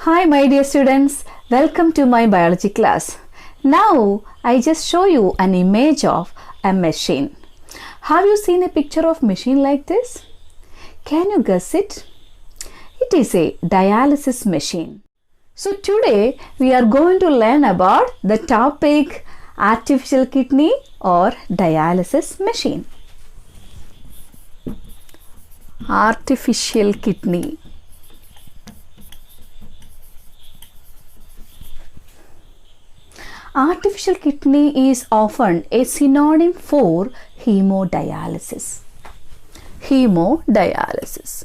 Hi my dear students, welcome to my biology class. Now I just show you an image of a machine. Have you seen a picture of machine like this? Can you guess it? It is a dialysis machine. So today we are going to learn about the topic artificial kidney or dialysis machine. Artificial kidney. Artificial kidney is often a synonym for hemodialysis. Hemodialysis.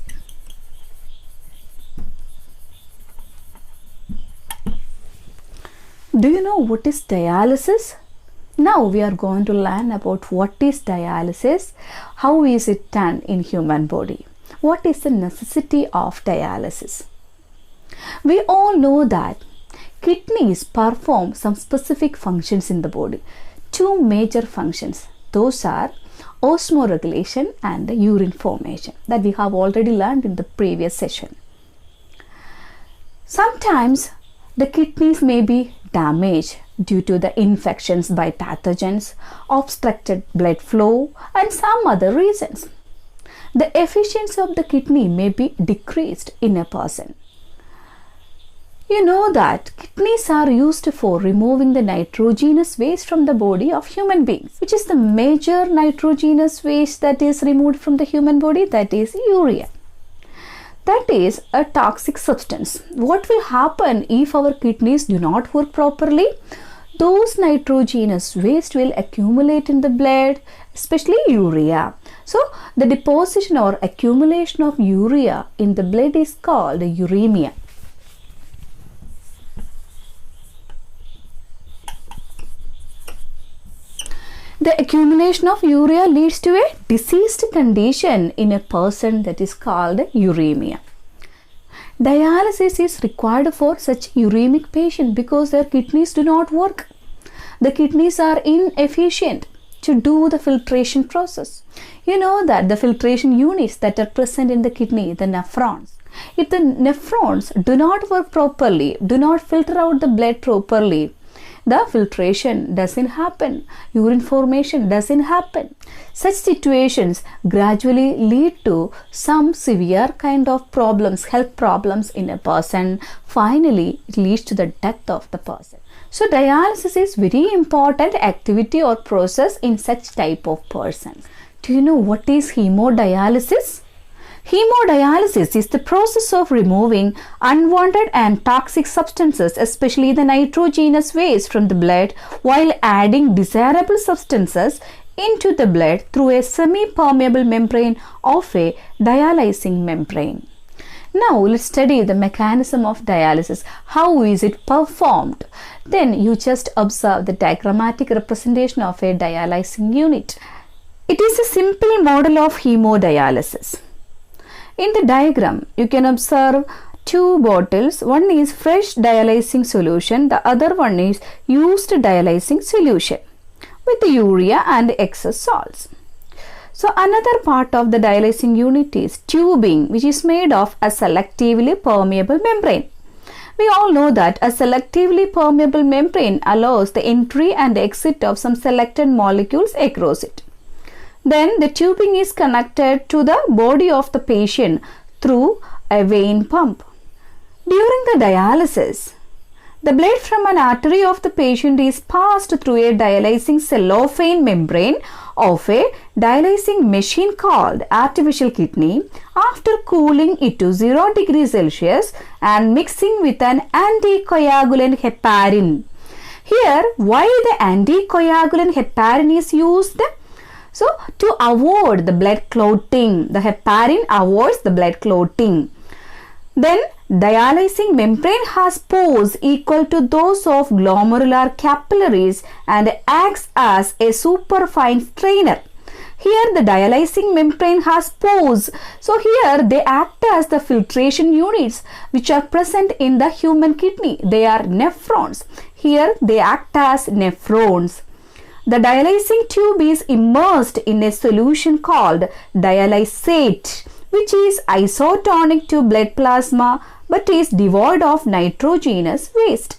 Do you know what is dialysis? Now we are going to learn about what is dialysis, how is it done in human body, what is the necessity of dialysis. We all know that kidneys perform some specific functions in the body. Two major functions. Those are osmoregulation and urine formation that we have already learned in the previous session. Sometimes the kidneys may be damaged due to the infections by pathogens, obstructed blood flow and some other reasons. The efficiency of the kidney may be decreased in a person. You know that kidneys are used for removing the nitrogenous waste from the body of human beings. Which is the major nitrogenous waste that is removed from the human body? That is urea. That is a toxic substance. What will happen if our kidneys do not work properly? Those nitrogenous waste will accumulate in the blood, especially urea. So the deposition or accumulation of urea in the blood is called uremia. The accumulation of urea leads to a diseased condition in a person that is called uremia. Dialysis is required for such uremic patients because their kidneys do not work. The kidneys are inefficient to do the filtration process. You know that the filtration units that are present in the kidney, the nephrons, if the nephrons do not work properly, do not filter out the blood properly, the filtration doesn't happen, urine formation doesn't happen. Such situations gradually lead to some severe kind of problems, health problems in a person. Finally, it leads to the death of the person. So dialysis is very important activity or process in such type of persons. Do you know what is hemodialysis? Hemodialysis is the process of removing unwanted and toxic substances, especially the nitrogenous waste from the blood, while adding desirable substances into the blood through a semi-permeable membrane of a dialysing membrane. Now let's study the mechanism of dialysis. How is it performed? Then you just observe the diagrammatic representation of a dialysing unit. It is a simple model of hemodialysis. In the diagram, you can observe two bottles. One is fresh dialysing solution, the other one is used dialysing solution with the urea and excess salts. So another part of the dialysing unit is tubing, which is made of a selectively permeable membrane. We all know that a selectively permeable membrane allows the entry and exit of some selected molecules across it. Then the tubing is connected to the body of the patient through a vein pump. During the dialysis, the blood from an artery of the patient is passed through a dialysing cellophane membrane of a dialysing machine called artificial kidney after cooling it to 0 degrees Celsius and mixing with an anticoagulant heparin. Here, why the anticoagulant heparin is used? So, to avoid the blood clotting, the heparin avoids the blood clotting. Then, dialysing membrane has pores equal to those of glomerular capillaries and acts as a superfine strainer. Here, the dialysing membrane has pores. So, here they act as the filtration units which are present in the human kidney. They are nephrons. Here, they act as nephrons. The dialysing tube is immersed in a solution called dialysate, which is isotonic to blood plasma but is devoid of nitrogenous waste.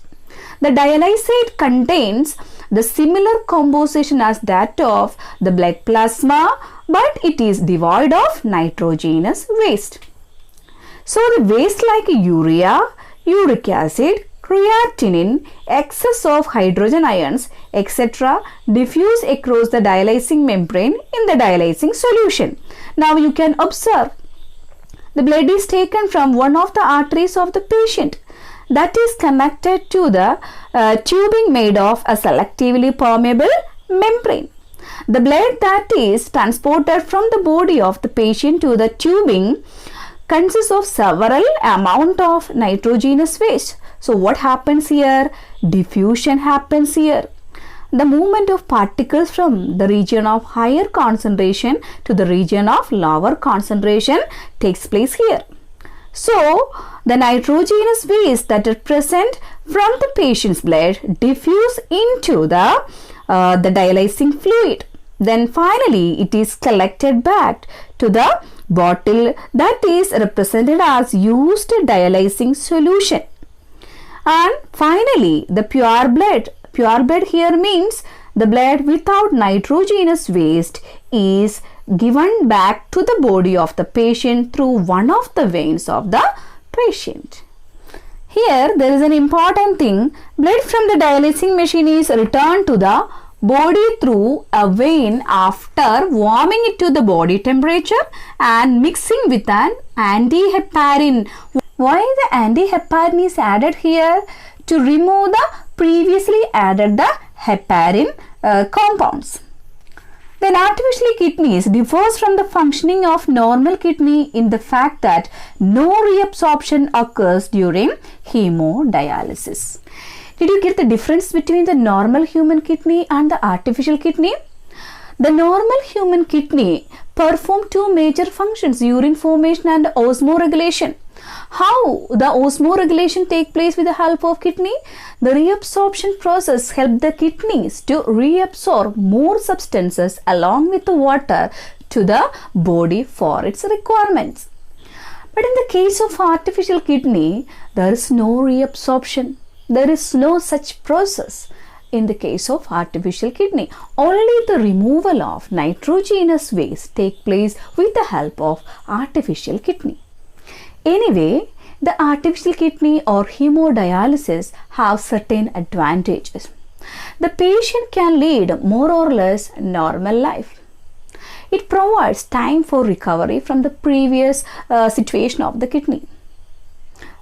The dialysate contains the similar composition as that of the blood plasma, but it is devoid of nitrogenous waste. So the waste like urea, uric acid, creatinine, excess of hydrogen ions, etc. diffuse across the dialysing membrane in the dialysing solution. Now you can observe the blood is taken from one of the arteries of the patient that is connected to the tubing made of a selectively permeable membrane. The blood that is transported from the body of the patient to the tubing consists of several amount of nitrogenous waste. So what happens here? Diffusion happens here. The movement of particles from the region of higher concentration to the region of lower concentration takes place here. So the nitrogenous waste that are present from the patient's blood diffuse into the dialysing fluid. Then finally it is collected back to the bottle that is represented as used dialysing solution. And finally the pure blood here means the blood without nitrogenous waste is given back to the body of the patient through one of the veins of the patient. Here there is an important thing. Blood from the dialysing machine is returned to the body through a vein after warming it to the body temperature and mixing with an antiheparin. Why the antiheparin is added here? To remove the previously added the heparin compounds. Then artificial kidneys differs from the functioning of normal kidney in the fact that no reabsorption occurs during hemodialysis. Did you get the difference between the normal human kidney and the artificial kidney? The normal human kidney perform two major functions: urine formation and osmoregulation. How the osmoregulation take place with the help of kidney? The reabsorption process help the kidneys to reabsorb more substances along with the water to the body for its requirements. But in the case of artificial kidney, there is no reabsorption. There is no such process. In the case of artificial kidney, only the removal of nitrogenous waste take place with the help of artificial kidney. Anyway, the artificial kidney or hemodialysis have certain advantages. The patient can lead more or less normal life. It provides time for recovery from the previous situation of the kidney.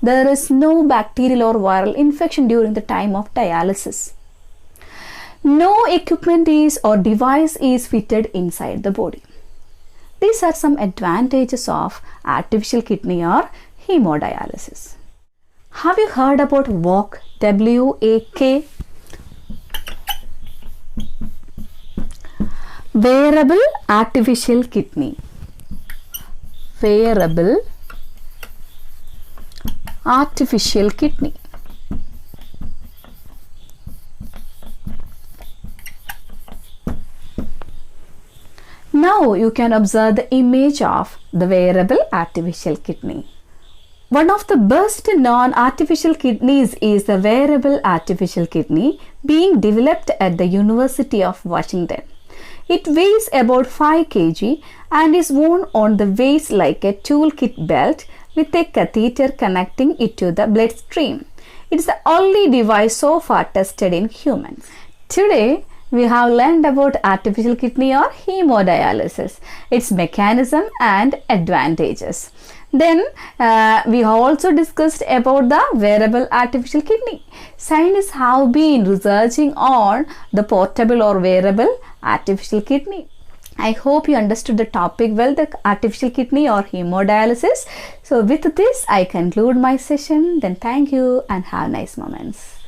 There is no bacterial or viral infection during the time of dialysis. No equipment or device is fitted inside the body. These are some advantages of artificial kidney or hemodialysis. Have you heard about WAK? W-A-K? Wearable artificial kidney. Wearable artificial kidney. Now you can observe the image of the wearable artificial kidney. One of the best non-artificial kidneys is the wearable artificial kidney being developed at the University of Washington. It weighs about 5 kg and is worn on the waist like a toolkit belt with a catheter connecting it to the bloodstream. It is the only device so far tested in humans. Today, we have learned about artificial kidney or hemodialysis, its mechanism and advantages. Then we have also discussed about the wearable artificial kidney. Scientists have been researching on the portable or wearable artificial kidney. I hope you understood the topic well, the artificial kidney or hemodialysis. So with this, I conclude my session. Then thank you and have nice moments.